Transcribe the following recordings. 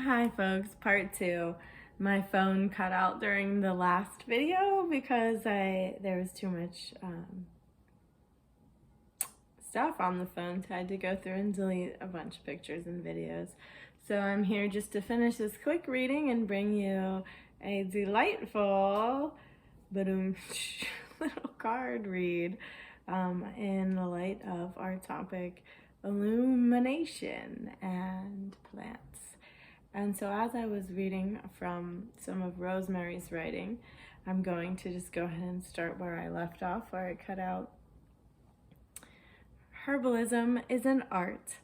Hi folks, part two. My phone cut out during the last video because there was too much stuff on the phone, so I had to go through and delete a bunch of pictures and videos. So I'm here just to finish this quick reading and bring you a delightful little card read in the light of our topic, illumination and plants. And so as I was reading from some of Rosemary's writing, I'm going to just go ahead and start where I left off, where I cut out. Herbalism is an art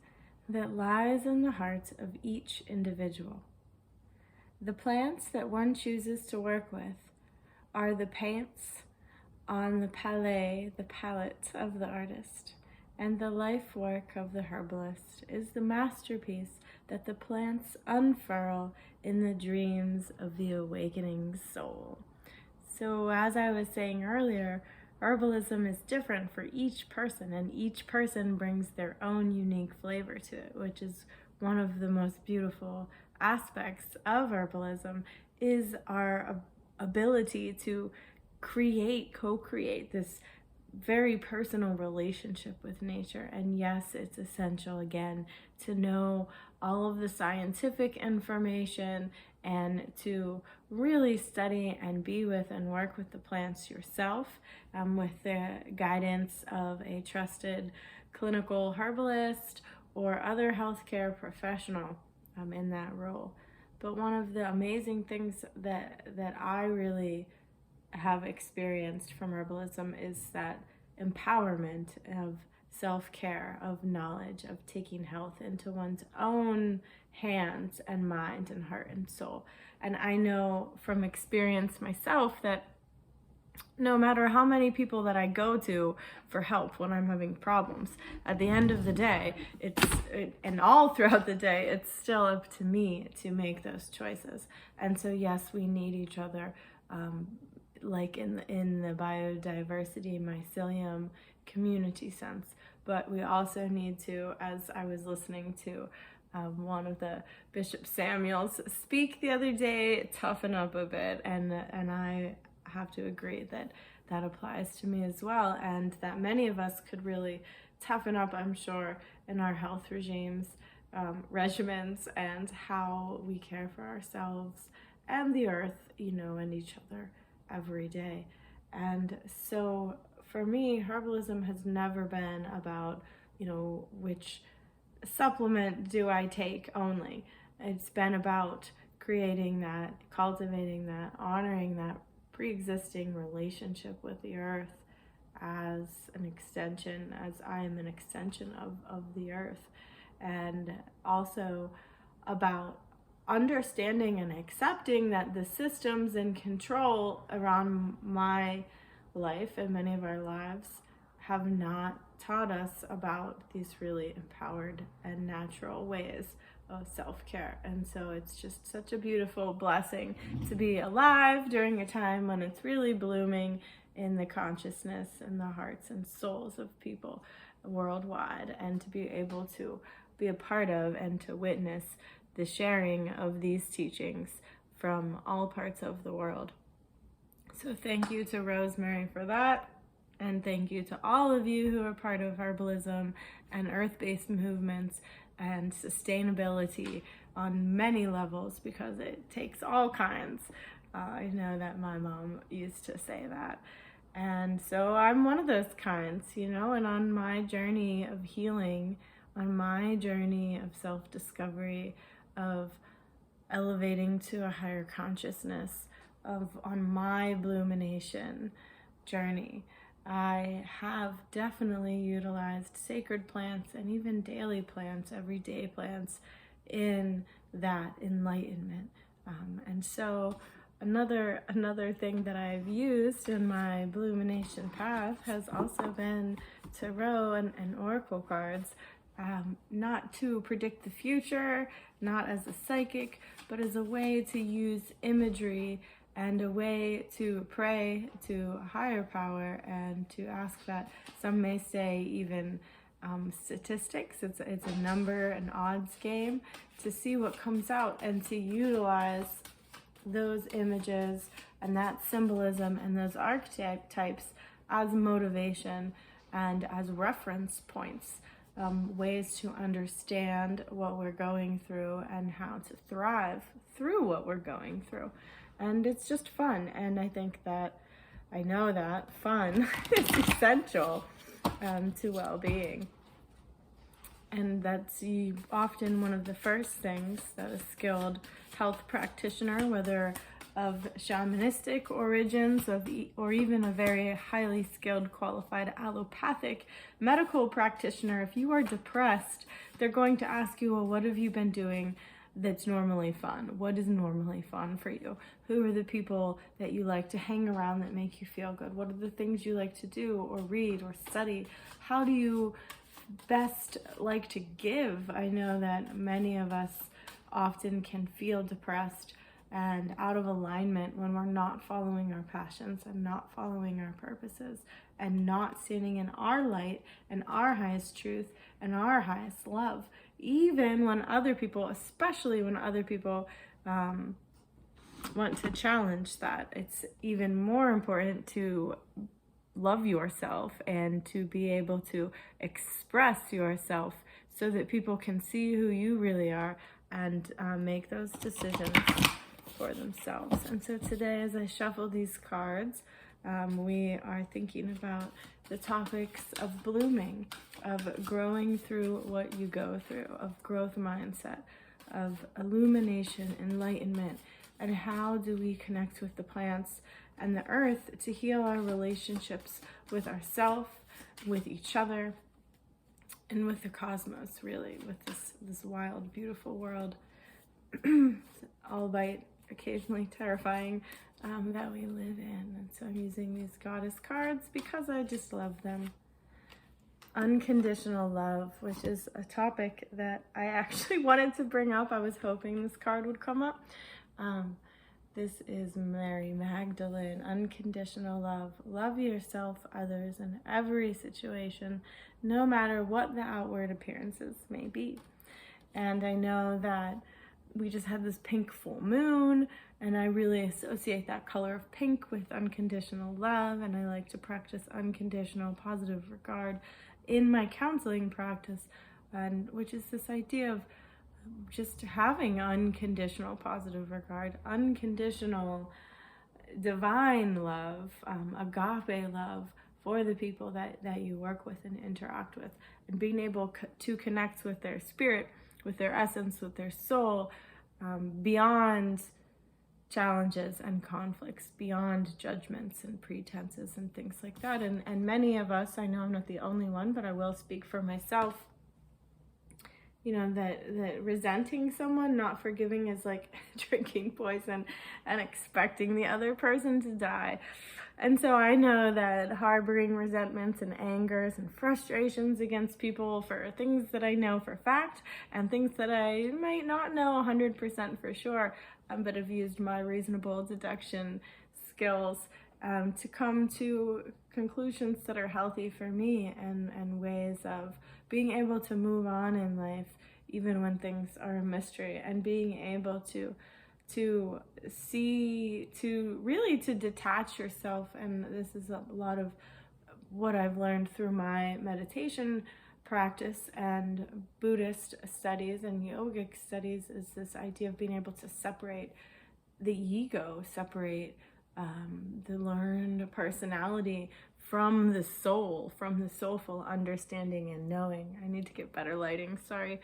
that lies in the heart of each individual. The plants that one chooses to work with are the paints on the palette of the artist, and the life work of the herbalist is the masterpiece that the plants unfurl in the dreams of the awakening soul. So as I was saying earlier, herbalism is different for each person, and each person brings their own unique flavor to it, which is one of the most beautiful aspects of herbalism, is our ability to co-create this very personal relationship with nature. And yes, it's essential again to know all of the scientific information and to really study and be with and work with the plants yourself, with the guidance of a trusted clinical herbalist or other healthcare professional in that role. But one of the amazing things that I really have experienced from herbalism is that empowerment of self-care, of knowledge, of taking health into one's own hands and mind and heart and soul. And I know from experience myself that no matter how many people that I go to for help when I'm having problems, at the end of the day, and all throughout the day, it's still up to me to make those choices. And so yes, we need each other, like in the biodiversity mycelium community sense, but we also need to, as I was listening to one of the Bishop Samuels speak the other day, toughen up a bit, and I have to agree that that applies to me as well, and that many of us could really toughen up, I'm sure, in our health regimens and how we care for ourselves and the earth, and each other every day. And so for me, herbalism has never been about, which supplement do I take only. It's been about creating that, cultivating that, honoring that pre-existing relationship with the earth as an extension, as I am an extension of the earth, and also about understanding and accepting that the systems and control around my life and many of our lives have not taught us about these really empowered and natural ways of self-care. And so it's just such a beautiful blessing to be alive during a time when it's really blooming in the consciousness and the hearts and souls of people worldwide, and to be able to be a part of and to witness the sharing of these teachings from all parts of the world. So thank you to Rosemary for that, and thank you to all of you who are part of herbalism and earth-based movements and sustainability on many levels, because it takes all kinds. I know that my mom used to say that. And so I'm one of those kinds, and on my journey of healing, on my journey of self-discovery, of elevating to a higher consciousness, on my illumination journey, I have definitely utilized sacred plants and even daily plants, everyday plants, in that enlightenment. And so another thing that I've used in my illumination path has also been tarot and oracle cards. Not to predict the future, not as a psychic, but as a way to use imagery and a way to pray to higher power and to ask that, some may say even statistics. It's a number, an odds game, to see what comes out and to utilize those images and that symbolism and those archetypes as motivation and as reference points, ways to understand what we're going through and how to thrive through what we're going through. And it's just fun. And I know that fun is essential to well-being. And that's often one of the first things that a skilled health practitioner, whether of shamanistic origins or even a very highly skilled, qualified allopathic medical practitioner, if you are depressed, they're going to ask you, well, what have you been doing that's normally fun? What is normally fun for you? Who are the people that you like to hang around that make you feel good? What are the things you like to do or read or study? How do you best like to give? I know that many of us often can feel depressed and out of alignment when we're not following our passions and not following our purposes and not standing in our light and our highest truth and our highest love. Even when other people, especially when other people want to challenge that, it's even more important to love yourself and to be able to express yourself so that people can see who you really are and make those decisions for themselves. And so today, as I shuffle these cards, we are thinking about the topics of blooming, of growing through what you go through, of growth mindset, of illumination, enlightenment, and how do we connect with the plants and the earth to heal our relationships with ourselves, with each other, and with the cosmos, really, with this wild, beautiful world, albeit occasionally terrifying, that we live in. And so I'm using these goddess cards because I just love them. Unconditional love, which is a topic that I actually wanted to bring up. I was hoping this card would come up. This is Mary Magdalene. Unconditional love. Love yourself, others, in every situation, no matter what the outward appearances may be. And I know that we just had this pink full moon, and I really associate that color of pink with unconditional love, and I like to practice unconditional positive regard in my counseling practice, and which is this idea of just having unconditional positive regard, unconditional divine love, agape love for the people that you work with and interact with, and being able to connect with their spirit, with their essence, with their soul, beyond challenges and conflicts, beyond judgments and pretenses and things like that. And many of us, I know I'm not the only one, but I will speak for myself, that resenting someone, not forgiving, is like drinking poison and expecting the other person to die. And so I know that harboring resentments and angers and frustrations against people for things that I know for fact and things that I might not know 100% for sure, but have used my reasonable deduction skills to come to conclusions that are healthy for me, and ways of being able to move on in life even when things are a mystery, and being able to see, to really to detach yourself. And this is a lot of what I've learned through my meditation practice and Buddhist studies and yogic studies, is this idea of being able to separate the ego, separate the learned personality from the soul, from the soulful understanding and knowing. I need to get better lighting, sorry.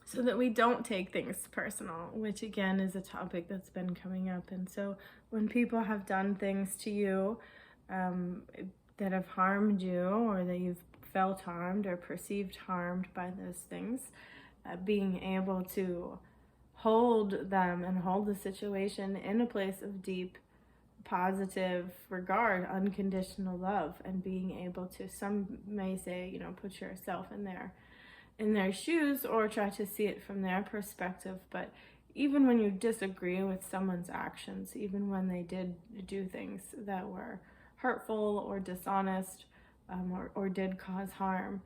So that we don't take things personal, which again is a topic that's been coming up. And so when people have done things to you that have harmed you, or that you've felt harmed or perceived harmed by those things, being able to hold them and hold the situation in a place of deep positive regard, unconditional love, and being able to, some may say, put yourself in their shoes or try to see it from their perspective. But even when you disagree with someone's actions, even when they did do things that were hurtful or dishonest or did cause harm,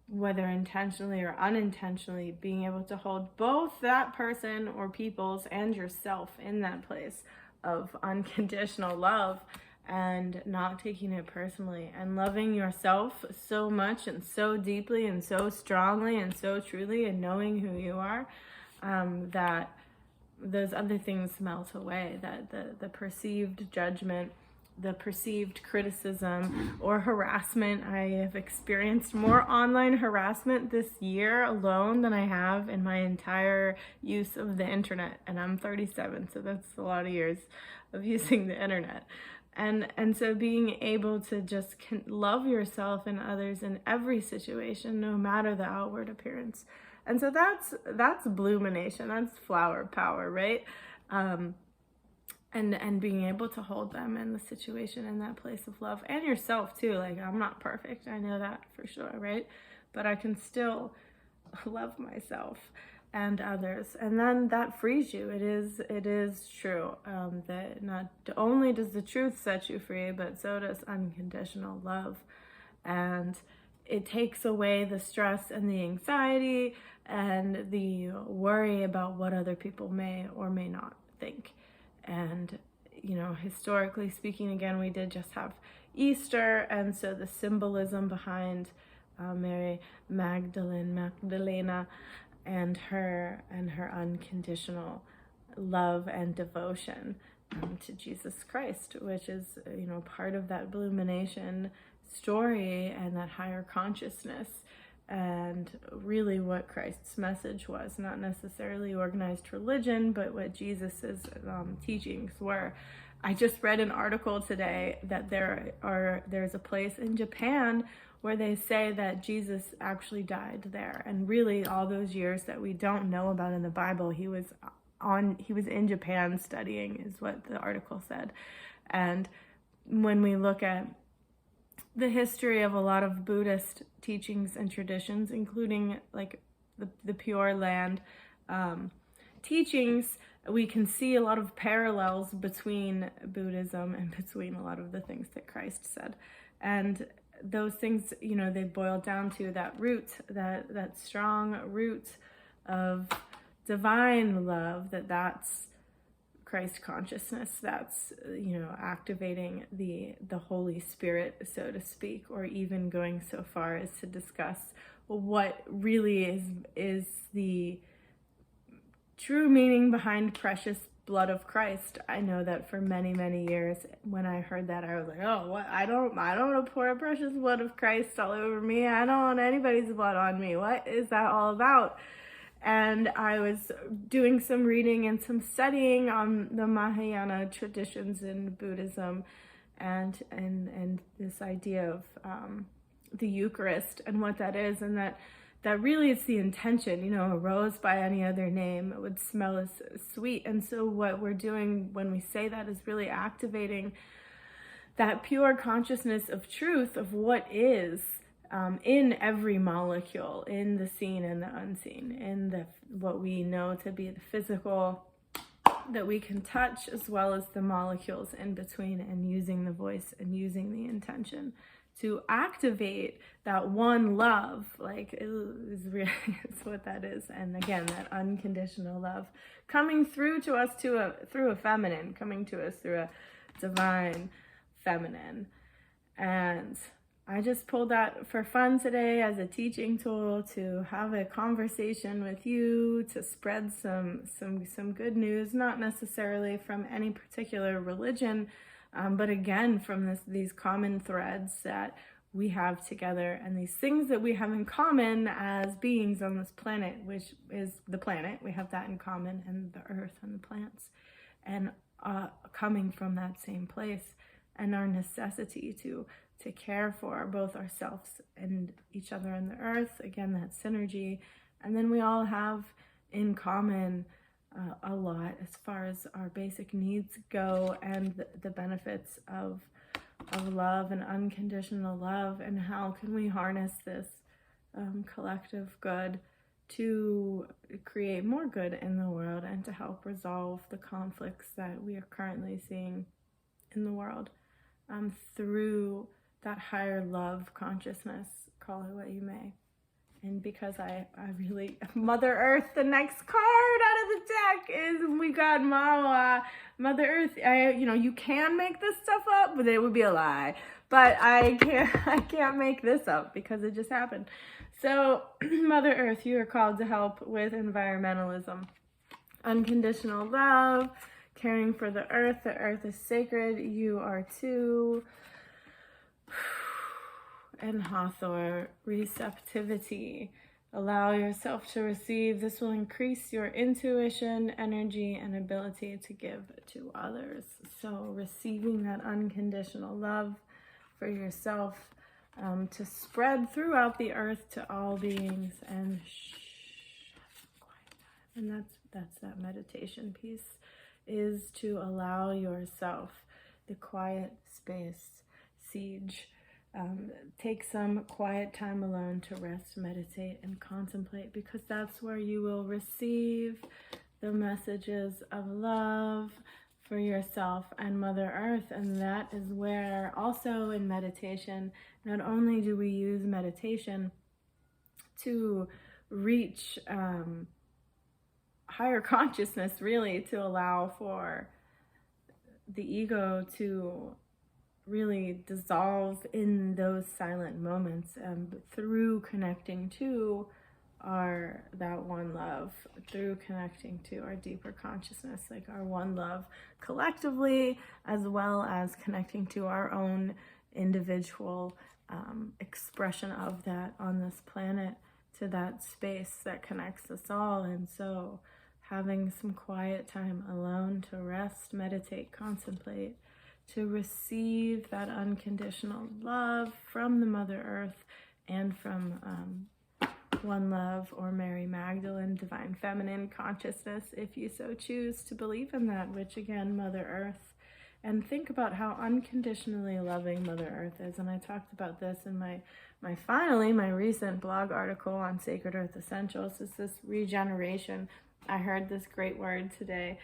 whether intentionally or unintentionally, being able to hold both that person or people's and yourself in that place of unconditional love and not taking it personally and loving yourself so much and so deeply and so strongly and so truly and knowing who you are, that those other things melt away, that the perceived judgment, the perceived criticism or harassment. I have experienced more online harassment this year alone than I have in my entire use of the internet. And I'm 37, so that's a lot of years of using the internet. And so being able to just love yourself and others in every situation, no matter the outward appearance. And so that's Blumination, that's flower power, right? And being able to hold them in the situation in that place of love, and yourself too. Like, I'm not perfect, I know that for sure, right? But I can still love myself and others, and then that frees you. It is true that not only does the truth set you free, but so does unconditional love, and it takes away the stress and the anxiety and the worry about what other people may or may not think. And, you know, historically speaking, again, we did just have Easter, and so the symbolism behind Mary Magdalena and her unconditional love and devotion to Jesus Christ, which is, you know, part of that Blumination story and that higher consciousness, and really what Christ's message was, not necessarily organized religion, but what Jesus's teachings were. I just read an article today that there's a place in Japan where they say that Jesus actually died there, and really all those years that we don't know about in the Bible, he was in Japan studying, is what the article said. And when we look at the history of a lot of Buddhist teachings and traditions, including like the Pure Land teachings, we can see a lot of parallels between Buddhism and between a lot of the things that Christ said. And those things, you know, they boil down to that root, that strong root of divine love, that's Christ consciousness, that's, you know, activating the Holy Spirit, so to speak, or even going so far as to discuss what really is the true meaning behind precious blood of Christ. I know that for many, many years, when I heard that, I was like, oh, what? I don't want to pour a precious blood of Christ all over me. I don't want anybody's blood on me. What is that all about? And I was doing some reading and some studying on the Mahayana traditions in Buddhism, and this idea of the Eucharist and what that is, and that really is the intention. You know, a rose by any other name, it would smell as sweet. And so what we're doing when we say that is really activating that pure consciousness of truth of what is in every molecule, in the seen and the unseen, in what we know to be the physical that we can touch, as well as the molecules in between, and using the voice and using the intention to activate that one love. Like, it's what that is. And again, that unconditional love coming through to us through a feminine, coming to us through a divine feminine. And I just pulled that for fun today as a teaching tool, to have a conversation with you, to spread some good news, not necessarily from any particular religion, but again, from these common threads that we have together, and these things that we have in common as beings on this planet, which is the planet. We have that in common, and the earth and the plants, and coming from that same place, and our necessity to care for both ourselves and each other and the earth. Again, that synergy. And then we all have in common a lot as far as our basic needs go, and the benefits of love and unconditional love, and how can we harness this collective good to create more good in the world, and to help resolve the conflicts that we are currently seeing in the world through that higher love consciousness, call it what you may. And because I really, Mother Earth, the next card out of the deck is, we got Mother Earth. You can make this stuff up, but it would be a lie. But I can't make this up because it just happened. So Mother Earth, you are called to help with environmentalism, unconditional love, caring for the earth. The earth is sacred. You are too. And Hathor, receptivity. Allow yourself to receive. This will increase your intuition, energy, and ability to give to others. So receiving that unconditional love for yourself to spread throughout the earth to all beings. And that's that meditation piece, is to allow yourself the quiet space, siege. Take some quiet time alone to rest, meditate, and contemplate, because that's where you will receive the messages of love for yourself and Mother Earth. And that is where also in meditation, not only do we use meditation to reach higher consciousness, really, to allow for the ego to really dissolve in those silent moments, through connecting to that one love, through connecting to our deeper consciousness, like our one love collectively, as well as connecting to our own individual expression of that on this planet, to that space that connects us all. And so having some quiet time alone to rest, meditate, contemplate, to receive that unconditional love from the Mother Earth and from One Love or Mary Magdalene, Divine Feminine Consciousness, if you so choose to believe in that, which again, Mother Earth. And think about how unconditionally loving Mother Earth is. And I talked about this in my recent blog article on Sacred Earth Essentials, is this regeneration. I heard this great word today.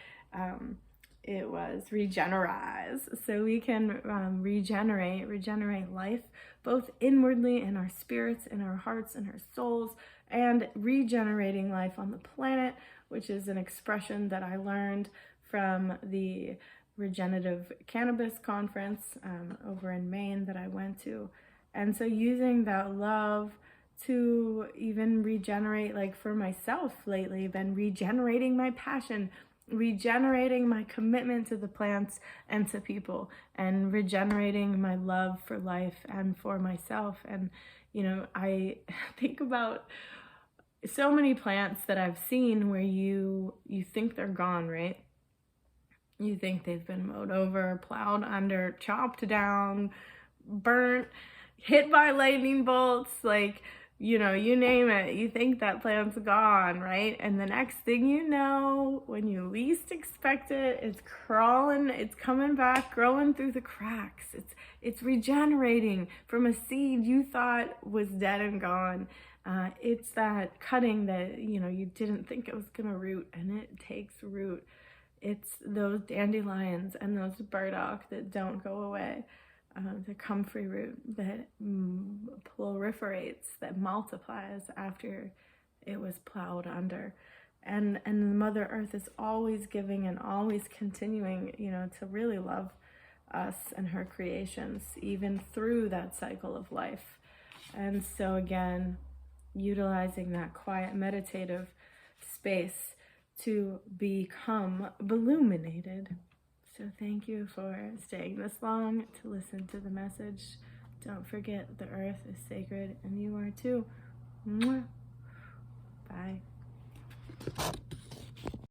It was regenerize. So we can regenerate life, both inwardly in our spirits, in our hearts, in our souls, and regenerating life on the planet, which is an expression that I learned from the Regenerative Cannabis Conference over in Maine that I went to. And so using that love to even regenerate, like for myself lately, been regenerating my passion, regenerating my commitment to the plants and to people, and regenerating my love for life and for myself. And I think about so many plants that I've seen where you think they're gone, right? You think they've been mowed over, plowed under, chopped down, burnt, hit by lightning bolts, like, you name it. You think that plant's gone, right? And the next thing you know, when you least expect it, it's crawling, it's coming back, growing through the cracks. It's regenerating from a seed you thought was dead and gone. It's that cutting that, you didn't think it was gonna root, and it takes root. It's those dandelions and those burdock that don't go away. The comfrey root that proliferates, that multiplies after it was plowed under. And the Mother Earth is always giving and always continuing, to really love us and her creations, even through that cycle of life. And so again, utilizing that quiet meditative space to become illuminated. So thank you for staying this long to listen to the message. Don't forget, the earth is sacred and you are too. Mwah. Bye.